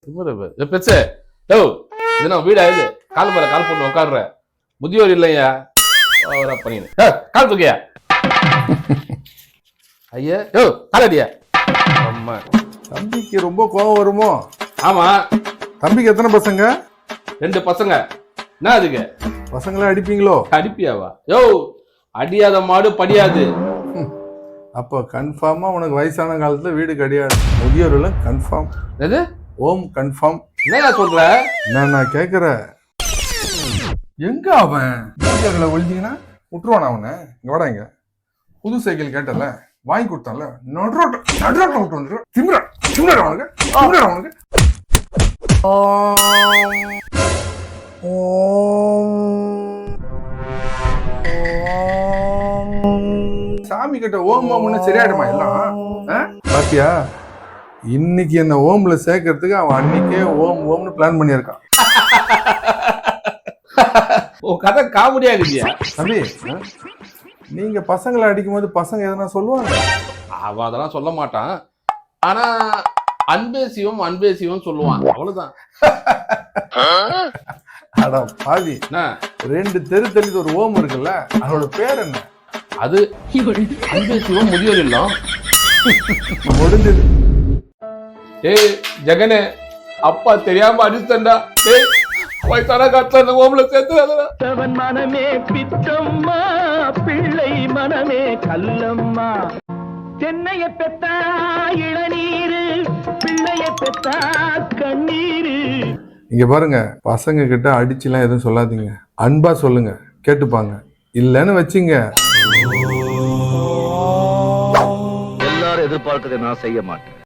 பெருசு இது நான் வீடா இது கால் மேல கால் போட்டு உட்காடுற முதியோர் இல்லையா பண்ணிடு கால் தூக்கியா ஐயா யோ காலடியா அம்மா தம்பிக்கு ரொம்ப கோவம் வருமோ? ஆமா. தம்பிக்கு எத்தனை பசங்க? 2 பசங்க. என்ன அதுக்கு பசங்கள அடிப்பீங்களோ? அடிப்பியாவா? யோ அடியாத மாடு படியாது. அப்போ கன்ஃபார்மா உனக்கு வயசான காலத்துல வீடு கிடையாது. முதியோர்ல கன்ஃபார்ம். எது? ஓம் கன்ஃபார்ம். என்ன சொல்ற? நான் கேக்குறேன். எங்க அவன் வீட்டுல ஒழிஞ்சிங்கன்னா விட்டுருவான் அவனை. இங்க வாடா, இங்க புது சைக்கிள் கேட்டல வாங்கி கொடுத்தான்ல, நடுரோட்ட விட்டு வந்துரு. திமிரா அவனுக்கு சாமி கிட்ட ஓம் ஓம்னு சரியாயிடுமா எல்லாம்? பாத்தியா, இன்னைக்கு என்ன ஓம்ல சேர்க்கறதுக்கு அவன் அன்னைக்கே ஓம் ஓம்னு பிளான் பண்ணியிருக்கான். ஓ கதை காமெடியா இருக்கியா தம்பி? நீங்க பசங்களை அடிக்கும் போது பசங்க எதனா சொல்லுவாங்க? அவன் அதெல்லாம் சொல்ல மாட்டான். ஆனா அன்பே சிவம் சொல்லுவான், அவ்வளவுதான். அட பாவி, 2 தெரு தள்ளி ஒரு ஓம் இருக்குல்ல, அதோட பேர் என்ன? அது அன்பே சிவம் முதியோர் இல்லம். முடிஞ்சது. ஏய் ஜெகனே, அப்பா தெரியாம அடிச்சண்டா. ஏய் வயசான காட்டுல ஓம்ல சேர்த்து மனமே பித்தம்மா, பிள்ளை மனமே கல்லம்மா. தென்னைய பெத்தா இளநீரு, பிள்ளைய பெத்தா கண்ணீரு. இங்க பாருங்க, பசங்க கிட்ட அடிச்சுலாம் எதுவும் சொல்லாதீங்க. அன்பா சொல்லுங்க, கேட்டுப்பாங்க. இல்லன்னு வச்சுங்க, எல்லாரும் எதிர்பார்க்கறதை நான் செய்ய மாட்டேன்.